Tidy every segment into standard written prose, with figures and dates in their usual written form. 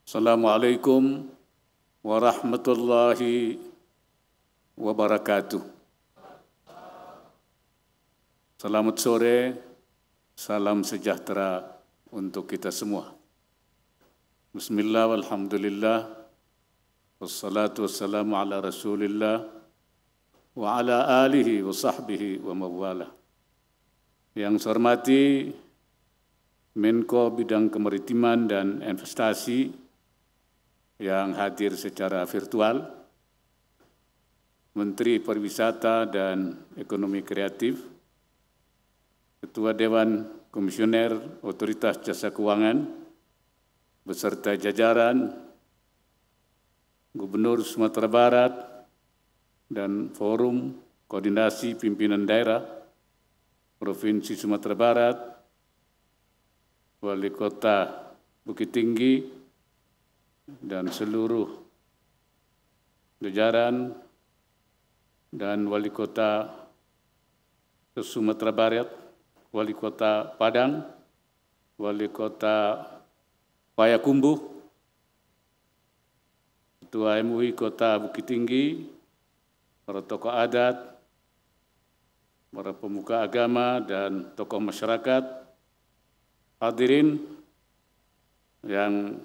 Assalamualaikum warahmatullahi wabarakatuh. Selamat sore, salam sejahtera untuk kita semua. Bismillah, walhamdulillah, wassalatu wassalamu ala rasulillah, wa ala alihi wa sahbihi wa mawala. Yang saya hormati Menko Bidang Kemaritiman dan Investasi yang hadir secara virtual, Menteri Pariwisata dan Ekonomi Kreatif, Ketua Dewan Komisioner Otoritas Jasa Keuangan, beserta jajaran Gubernur Sumatera Barat dan Forum Koordinasi Pimpinan Daerah Provinsi Sumatera Barat, Wali Kota Bukit Tinggi, dan seluruh jajaran dan Wali Kota Sumatera Barat, Wali Kota Padang, Wali Kota Payakumbuh, Ketua MUI Kota Bukit Tinggi, para tokoh adat, para pemuka agama, dan tokoh masyarakat, hadirin yang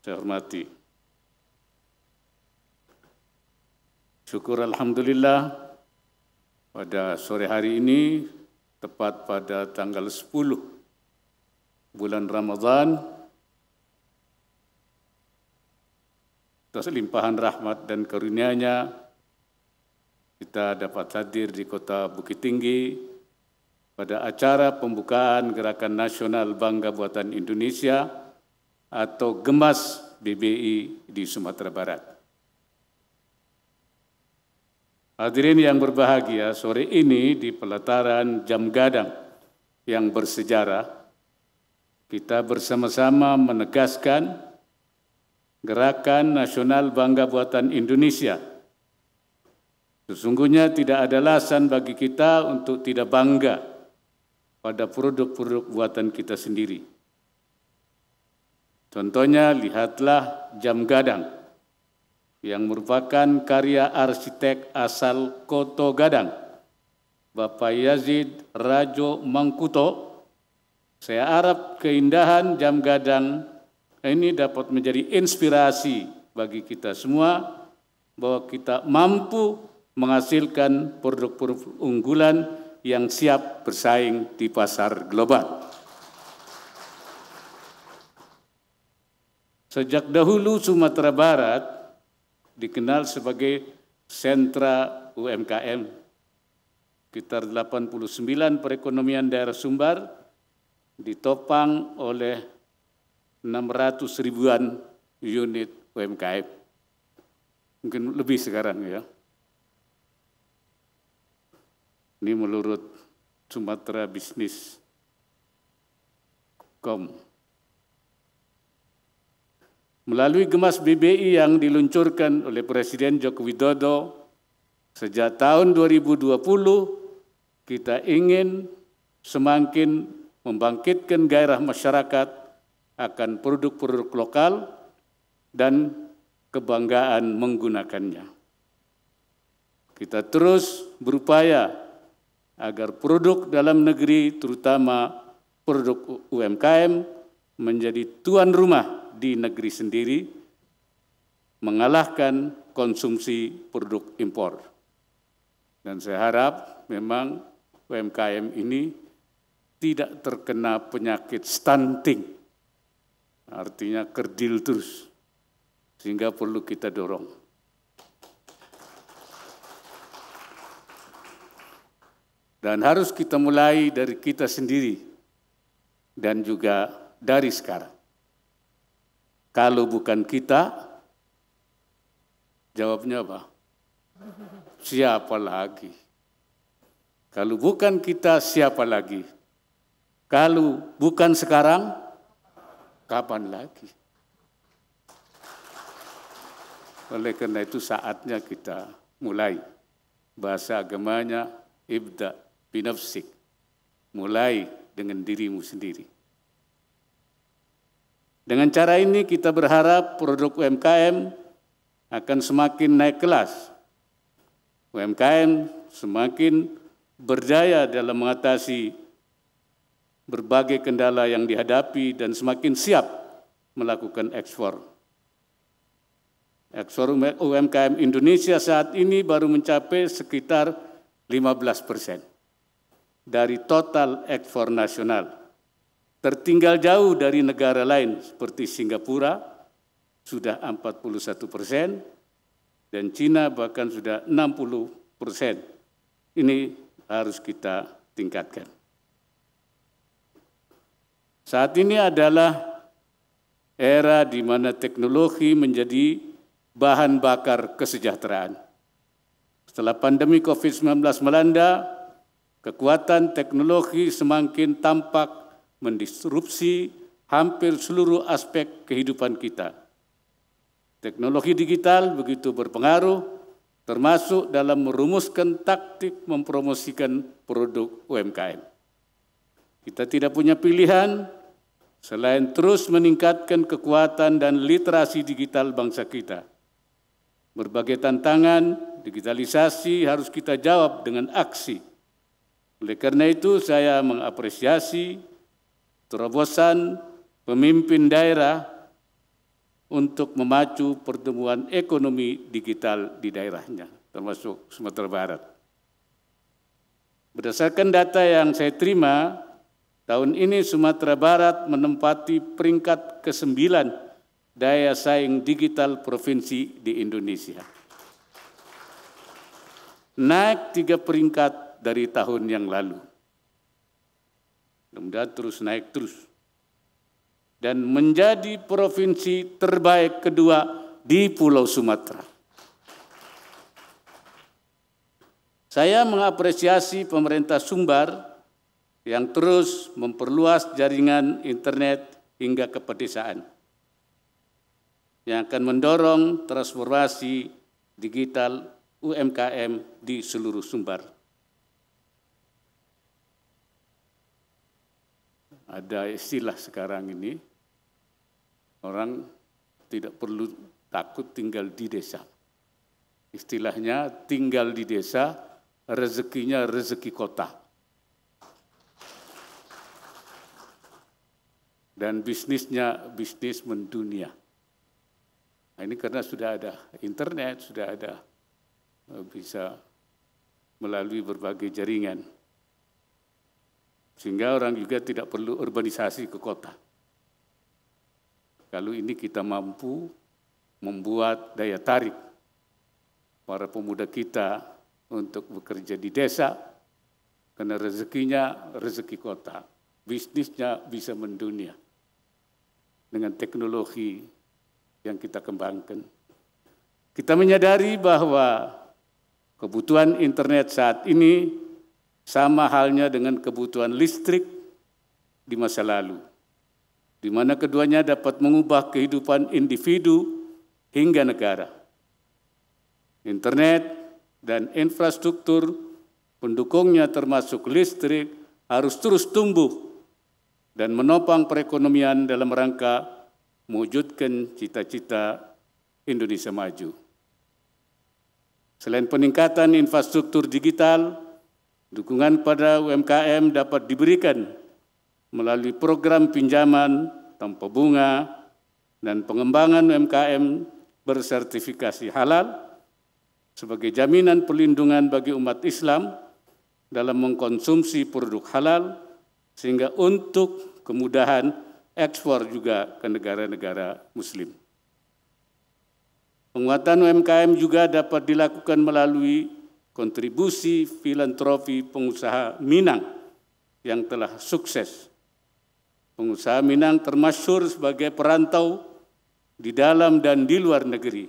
saya hormati. Syukur alhamdulillah pada sore hari ini, tepat pada tanggal 10 bulan Ramadan, atas limpahan rahmat dan karunia-Nya, kita dapat hadir di Kota Bukit Tinggi pada acara pembukaan Gerakan Nasional Bangga Buatan Indonesia atau GEMAS BBI di Sumatera Barat. Hadirin yang berbahagia, sore ini di pelataran Jam Gadang yang bersejarah, kita bersama-sama menegaskan Gerakan Nasional Bangga Buatan Indonesia. Sesungguhnya tidak ada alasan bagi kita untuk tidak bangga pada produk-produk buatan kita sendiri. Contohnya, lihatlah Jam Gadang yang merupakan karya arsitek asal Koto Gadang, Bapak Yazid Rajo Mangkuto. Saya harap keindahan Jam Gadang ini dapat menjadi inspirasi bagi kita semua bahwa kita mampu menghasilkan produk-produk unggulan yang siap bersaing di pasar global. Sejak dahulu Sumatera Barat dikenal sebagai sentra UMKM. Sekitar 89 perekonomian daerah Sumbar ditopang oleh 600 ribuan unit UMKM. Mungkin lebih sekarang ya. Ini menurut Sumatera Business.com. Melalui GEMAS BBI yang diluncurkan oleh Presiden Joko Widodo sejak tahun 2020, kita ingin semakin membangkitkan gairah masyarakat akan produk-produk lokal dan kebanggaan menggunakannya. Kita terus berupaya agar produk dalam negeri, terutama produk UMKM, menjadi tuan rumah di negeri sendiri, mengalahkan konsumsi produk impor. Dan saya harap memang UMKM ini tidak terkena penyakit stunting, artinya kerdil terus, sehingga perlu kita dorong. Dan harus kita mulai dari kita sendiri dan juga dari sekarang. Kalau bukan kita, jawabnya apa? Siapa lagi? Kalau bukan kita, siapa lagi? Kalau bukan sekarang, kapan lagi? Oleh karena itu saatnya kita mulai. Bahasa agamanya, ibda binafsik, mulai dengan dirimu sendiri. Dengan cara ini kita berharap produk UMKM akan semakin naik kelas. UMKM semakin berdaya dalam mengatasi berbagai kendala yang dihadapi dan semakin siap melakukan ekspor. Ekspor UMKM Indonesia saat ini baru mencapai sekitar 15% dari total ekspor nasional. Tertinggal jauh dari negara lain seperti Singapura, sudah 41%, dan Cina bahkan sudah 60%. Ini harus kita tingkatkan. Saat ini adalah era di mana teknologi menjadi bahan bakar kesejahteraan. Setelah pandemi COVID-19 melanda, kekuatan teknologi semakin tampak mendisrupsi hampir seluruh aspek kehidupan kita. Teknologi digital begitu berpengaruh, termasuk dalam merumuskan taktik mempromosikan produk UMKM. Kita tidak punya pilihan selain terus meningkatkan kekuatan dan literasi digital bangsa kita. Berbagai tantangan digitalisasi harus kita jawab dengan aksi. Oleh karena itu saya mengapresiasi terobosan pemimpin daerah untuk memacu pertumbuhan ekonomi digital di daerahnya, termasuk Sumatera Barat. Berdasarkan data yang saya terima, tahun ini Sumatera Barat menempati peringkat ke-9 daya saing digital provinsi di Indonesia. Naik 3 peringkat dari tahun yang lalu. Mudah-mudahan terus naik terus. Dan menjadi provinsi terbaik kedua di Pulau Sumatera. Saya mengapresiasi pemerintah Sumbar yang terus memperluas jaringan internet hingga ke pedesaan, yang akan mendorong transformasi digital UMKM di seluruh Sumbar. Ada istilah sekarang ini, orang tidak perlu takut tinggal di desa. Istilahnya tinggal di desa, rezekinya rezeki kota. Dan bisnisnya bisnis mendunia. Nah, ini karena sudah ada internet, sudah ada bisa melalui berbagai jaringan. Sehingga orang juga tidak perlu urbanisasi ke kota. Kalau ini kita mampu membuat daya tarik para pemuda kita untuk bekerja di desa, karena rezekinya rezeki kota, bisnisnya bisa mendunia dengan teknologi yang kita kembangkan. Kita menyadari bahwa kebutuhan internet saat ini sama halnya dengan kebutuhan listrik di masa lalu, di mana keduanya dapat mengubah kehidupan individu hingga negara. Internet dan infrastruktur pendukungnya termasuk listrik harus terus tumbuh dan menopang perekonomian dalam rangka mewujudkan cita-cita Indonesia maju. Selain peningkatan infrastruktur digital, dukungan pada UMKM dapat diberikan melalui program pinjaman tanpa bunga dan pengembangan UMKM bersertifikasi halal sebagai jaminan perlindungan bagi umat Islam dalam mengkonsumsi produk halal, sehingga untuk kemudahan ekspor juga ke negara-negara Muslim. Penguatan UMKM juga dapat dilakukan melalui kontribusi filantropi pengusaha Minang yang telah sukses. Pengusaha Minang termasyhur sebagai perantau di dalam dan di luar negeri,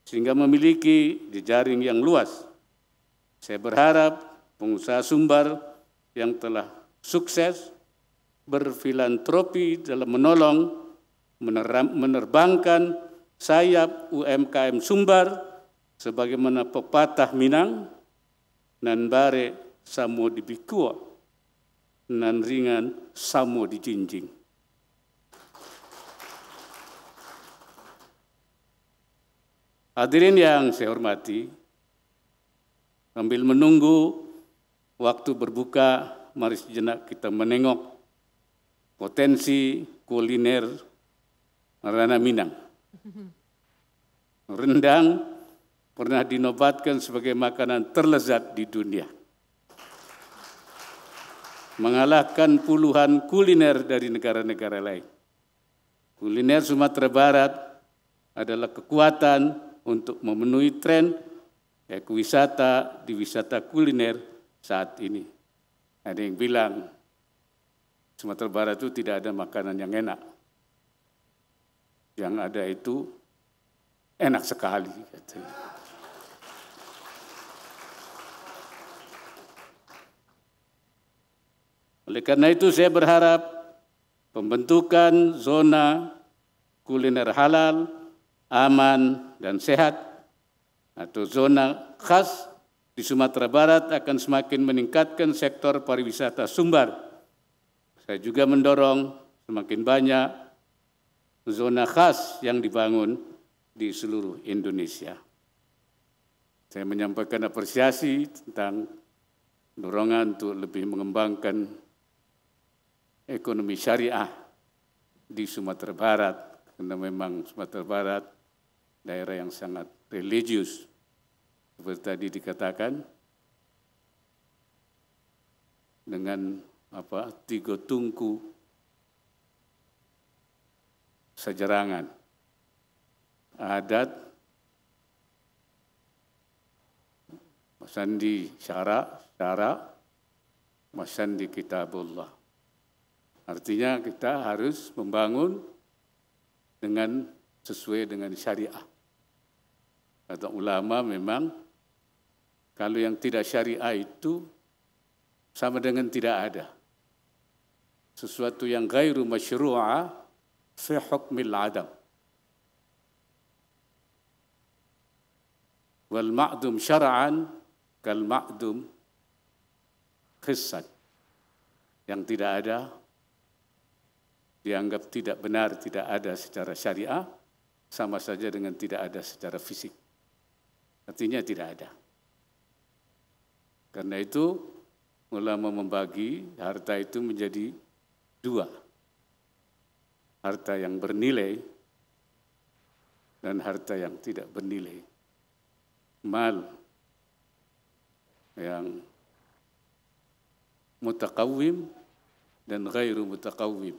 sehingga memiliki jejaring yang luas. Saya berharap pengusaha Sumbar yang telah sukses berfilantropi dalam menolong menerbangkan sayap UMKM Sumbar sebagaimana pepatah Minang, nan bare samo dibikua, nan ringan samo dijinjing. Hadirin yang saya hormati, sambil menunggu waktu berbuka, mari sejenak kita menengok potensi kuliner Marana Minang. Rendang pernah dinobatkan sebagai makanan terlezat di dunia, mengalahkan puluhan kuliner dari negara-negara lain. Kuliner Sumatera Barat adalah kekuatan untuk memenuhi tren ekowisata di wisata kuliner saat ini. Ada yang bilang Sumatera Barat itu tidak ada makanan yang enak. Yang ada itu enak sekali, katanya. Oleh karena itu saya berharap pembentukan zona kuliner halal, aman, dan sehat atau zona khas di Sumatera Barat akan semakin meningkatkan sektor pariwisata Sumbar. Saya juga mendorong semakin banyak zona khas yang dibangun di seluruh Indonesia. Saya menyampaikan apresiasi tentang dorongan untuk lebih mengembangkan ekonomi syariah di Sumatera Barat, karena memang Sumatera Barat daerah yang sangat religius. Seperti tadi dikatakan, dengan tiga tungku sejerangan, adat, masandi syara, masandi kitabullah. Artinya kita harus membangun dengan sesuai dengan syariah. Kata ulama memang kalau yang tidak syariah itu sama dengan tidak ada. Sesuatu yang ghairu masyru'ah fi hukmil adam. Wal ma'dum syara'an kal ma'dum qissan. Yang tidak ada dianggap tidak benar, tidak ada secara syariah, sama saja dengan tidak ada secara fisik. Artinya tidak ada. Karena itu, ulama membagi harta itu menjadi dua. Harta yang bernilai dan harta yang tidak bernilai. Mal yang mutakawim dan ghairu mutakawim.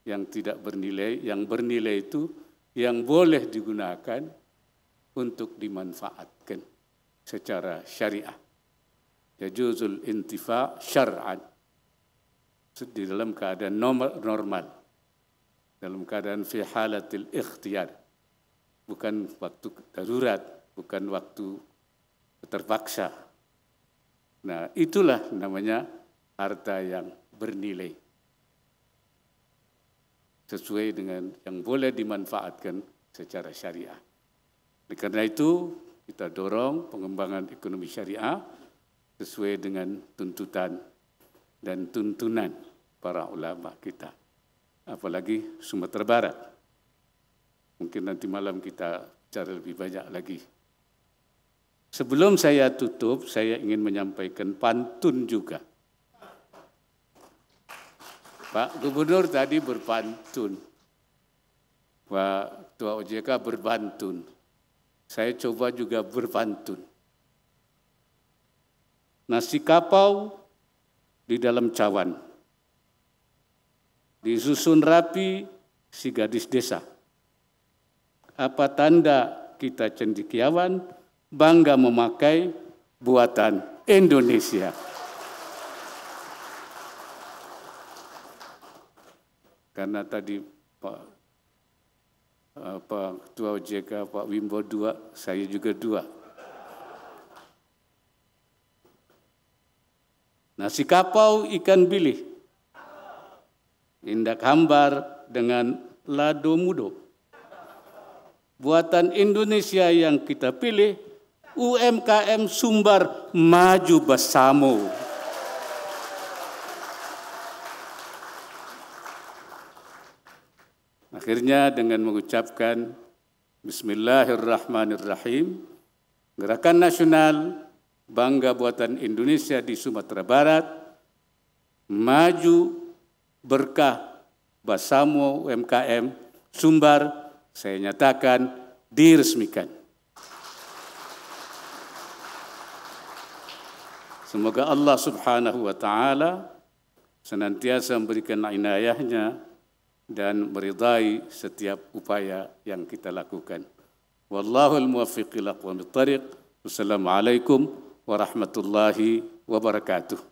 Yang tidak bernilai, yang bernilai itu yang boleh digunakan untuk dimanfaatkan secara syariah. Yajuzul intifa' syar'an. Di dalam keadaan normal. Dalam keadaan fi halatil ikhtiyar. Bukan waktu darurat, bukan waktu terpaksa. Nah, itulah namanya harta yang bernilai. Sesuai dengan yang boleh dimanfaatkan secara syariah. Karena itu kita dorong pengembangan ekonomi syariah sesuai dengan tuntutan dan tuntunan para ulama kita. Apalagi Sumatera Barat. Mungkin nanti malam kita bicara lebih banyak lagi. Sebelum saya tutup, saya ingin menyampaikan pantun juga. Pak Gubernur tadi berpantun, Pak Ketua OJK berpantun, saya coba juga berpantun. Nasi kapau di dalam cawan, disusun rapi si gadis desa. Apa tanda kita cendekiawan, bangga memakai buatan Indonesia. Karena tadi Pak Ketua OJK, Pak Wimbo 2, saya juga 2. Nasi kapau ikan bilih, indak hambar dengan lado mudo. Buatan Indonesia yang kita pilih, UMKM Sumbar maju bersama. Akhirnya dengan mengucapkan Bismillahirrahmanirrahim. Gerakan Nasional Bangga Buatan Indonesia di Sumatera Barat, maju berkah Basamo UMKM Sumbar, saya nyatakan diresmikan. Semoga Allah Subhanahu wa Ta'ala senantiasa memberikan inayahnya dan meridai setiap upaya yang kita lakukan. Wallahul muwaffiq ila aqwamit thariq. Wassalamualaikum warahmatullahi wabarakatuh.